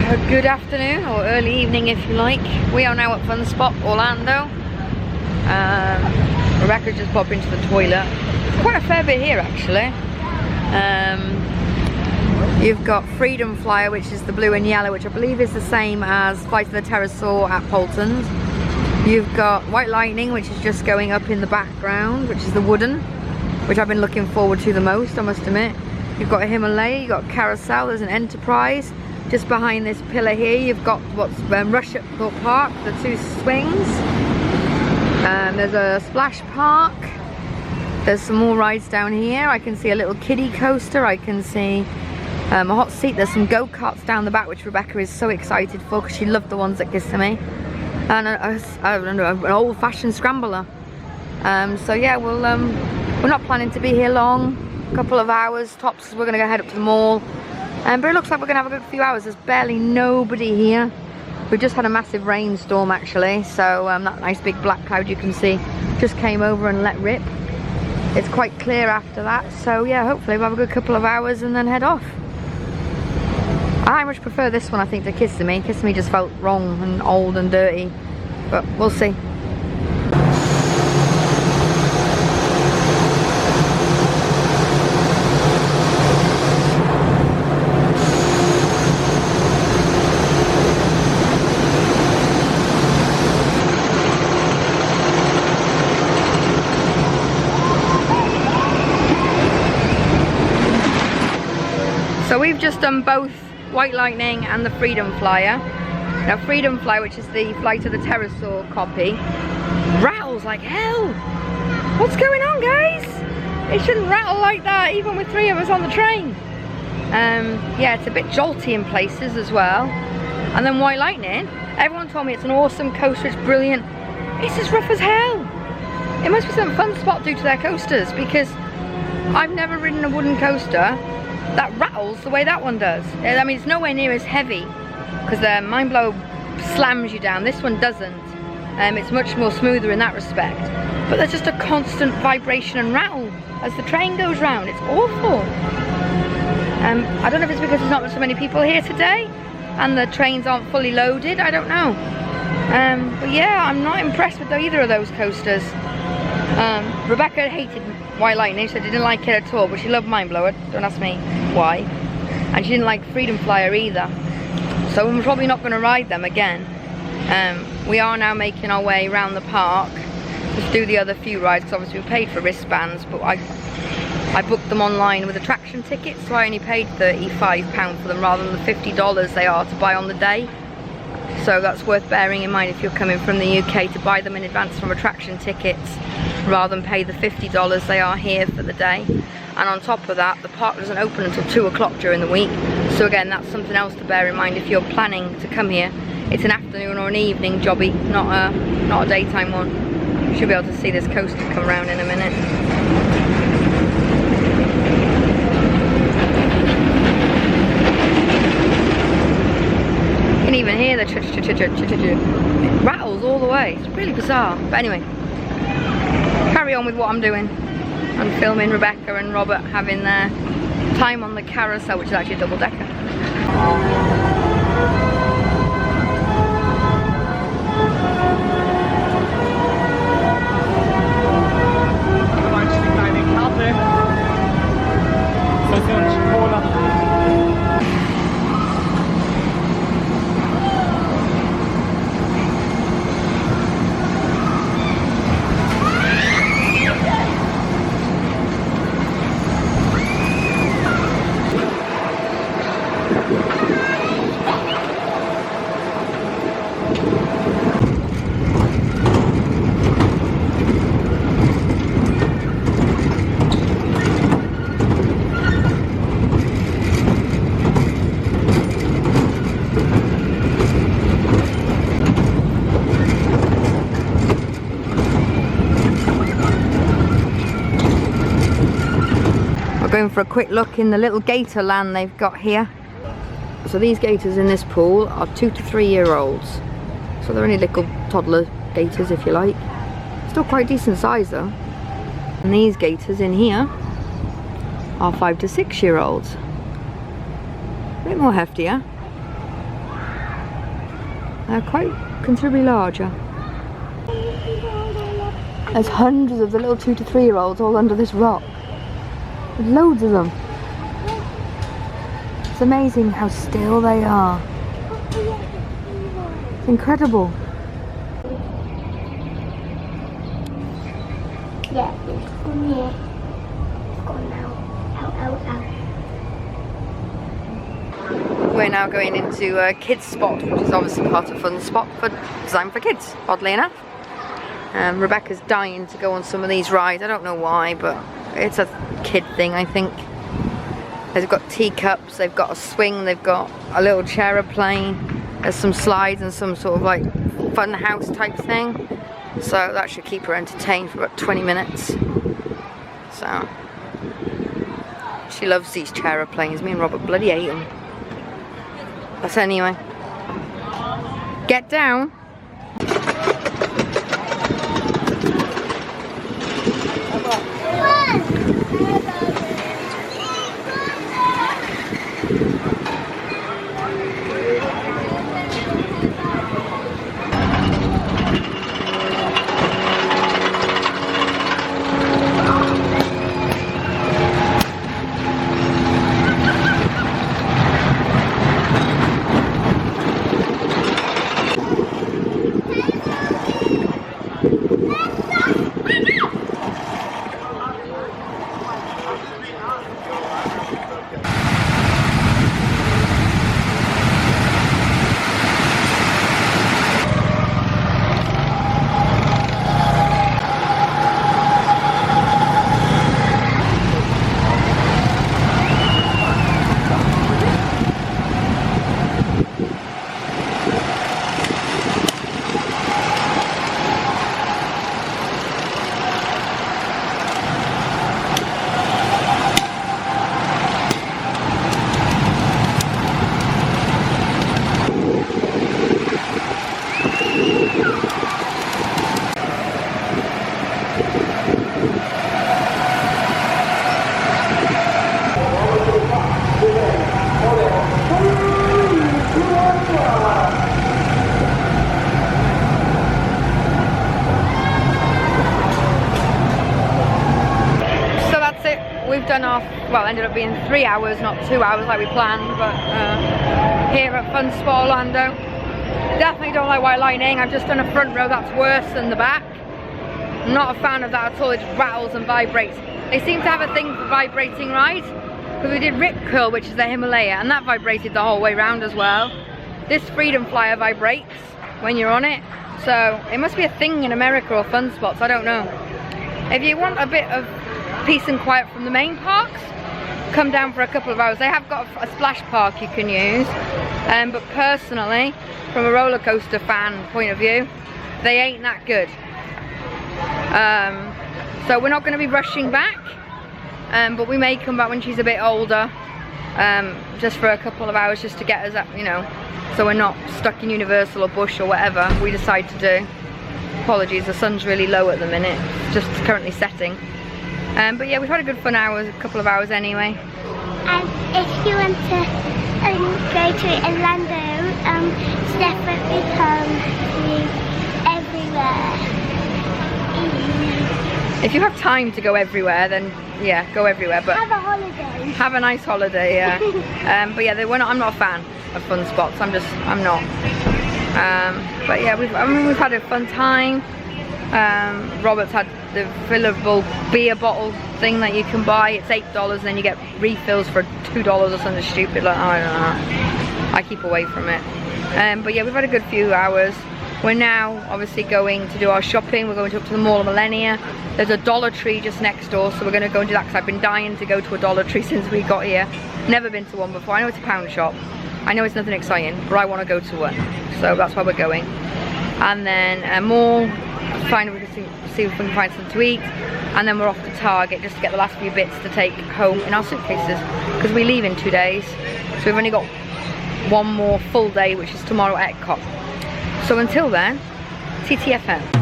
Good afternoon, or early evening if you like. We are now at Fun Spot Orlando. Rebecca just popped into the toilet. It's quite a fair bit here actually. You've got Freedom Flyer, which is the blue and yellow, which I believe is the same as Flight of the Pterosaur at Polton's. You've got White Lightning, which is just going up in the background, which is the wooden, which I've been looking forward to the most, I must admit. You've got a Himalaya, you've got Carousel, there's an Enterprise. Just behind this pillar here, you've got what's Rush at Thorpe Park, the two swings. There's a splash park. There's some more rides down here. I can see a little kiddie coaster. I can see a hot seat. There's some go-karts down the back, which Rebecca is so excited for because she loved the ones at Kissimmee. And an old-fashioned scrambler. So yeah, we're not planning to be here long. A couple of hours tops, because we're going to go head up to the mall. But it looks like we're going to have a good few hours. There's barely nobody here. We've just had a massive rainstorm actually, so that nice big black cloud you can see just came over and let rip. It's quite clear after that, so yeah, hopefully we'll have a good couple of hours and then head off. I much prefer this one, I think, to Kissimmee. Kissimmee just felt wrong and old and dirty, but we'll see. So we've just done both White Lightning and the Freedom Flyer. Now Freedom Flyer, which is the Flight of the Pterosaur copy, rattles like hell. What's going on, guys? It shouldn't rattle like that even with 3 of us on the train. Yeah, it's a bit jolty in places as well. And then White Lightning, everyone told me it's an awesome coaster, it's brilliant. It's as rough as hell. It must be some Fun Spot due to their coasters, because I've never ridden a wooden coaster that rattles the way that one does. I mean, it's nowhere near as heavy because the Mind Blow slams you down. This one doesn't. It's much more smoother in that respect. But there's just a constant vibration and rattle as the train goes round. It's awful. I don't know if it's because there's not so many people here today and the trains aren't fully loaded. I don't know. But yeah, I'm not impressed with either of those coasters. Rebecca hated White Lightning, so she didn't like it at all, but she loved Mind Blower, don't ask me why. And she didn't like Freedom Flyer either. So we're probably not going to ride them again. We are now making our way around the park to do the other few rides, because obviously we paid for wristbands, but I booked them online with attraction tickets, so I only paid £35 for them rather than the $50 they are to buy on the day. So that's worth bearing in mind if you're coming from the UK, to buy them in advance from attraction tickets rather than pay the $50 they are here for the day. And on top of that, the park doesn't open until 2 o'clock during the week. So again, that's something else to bear in mind if you're planning to come here. It's an afternoon or an evening jobby, not a daytime one. You should be able to see this coaster come round in a minute. You can even hear the it rattles all the way. It's really bizarre. But anyway, carry on with what I'm doing. I'm filming Rebecca and Robert having their time on the carousel, which is actually a double-decker. Going for a quick look in the little Gator Land they've got here. So these gators in this pool are 2 to 3 year olds. So they're only little toddler gators, if you like. Still quite decent size though. And these gators in here are 5 to 6 year olds. A bit more heftier. They're quite considerably larger. There's hundreds of the little 2 to 3 year olds all under this rock. There's loads of them. It's amazing how still they are. It's incredible. Yeah, it's gone here. It's gone now. Out. We're now going into a kids spot, which is obviously part of Fun Spot designed for kids, oddly enough. Rebecca's dying to go on some of these rides. I don't know why, but it's a kid thing, I think. They've got teacups, they've got a swing, they've got a little aeroplane. There's some slides and some sort of like fun house type thing. So that should keep her entertained for about 20 minutes. So she loves these aeroplanes. Me and Robert bloody hate them. But anyway, get down. We've done our, well, ended up being 3 hours, not 2 hours like we planned, but here at Fun Spot Orlando. Definitely don't like white lightning. I've just done a front row that's worse than the back. I'm not a fan of that at all. It just rattles and vibrates. They seem to have a thing for vibrating rides, because we did Rip Curl, which is the Himalaya, and that vibrated the whole way round as well. This Freedom Flyer vibrates when you're on it, so it must be a thing in America or Fun Spots, I don't know. If you want a bit of peace and quiet from the main parks, come down for a couple of hours. They have got a splash park you can use, but personally, from a roller coaster fan point of view, they ain't that good. So we're not going to be rushing back, but we may come back when she's a bit older, just for a couple of hours, just to get us up, you know, so we're not stuck in Universal or Busch or whatever we decide to do. Apologies, the sun's really low at the minute, just currently setting. But yeah, we've had a good fun hours, a couple of hours anyway. And if you want to go to Orlando, definitely come to everywhere. If you have time to go everywhere, then yeah, go everywhere. But have a holiday. Have a nice holiday, yeah. But yeah, I'm not a fan of Fun Spots. I'm not. But yeah, we've had a fun time. Robert's had the fillable beer bottle thing that you can buy. It's $8 and then you get refills for $2 or something stupid like that. I don't know. I keep away from it. But yeah, we've had a good few hours. We're now obviously going to do our shopping. We're going up to the Mall of Millennia. There's a Dollar Tree just next door, so we're going to go and do that because I've been dying to go to a Dollar Tree since we got here. Never been to one before. I know it's a pound shop. I know it's nothing exciting, but I want to go to one. So that's why we're going. And then more, finally we can see if we can find something to eat. And then we're off to Target just to get the last few bits to take home in our suitcases, because we leave in 2 days. So we've only got one more full day, which is tomorrow at Epcot. So until then, TTFN.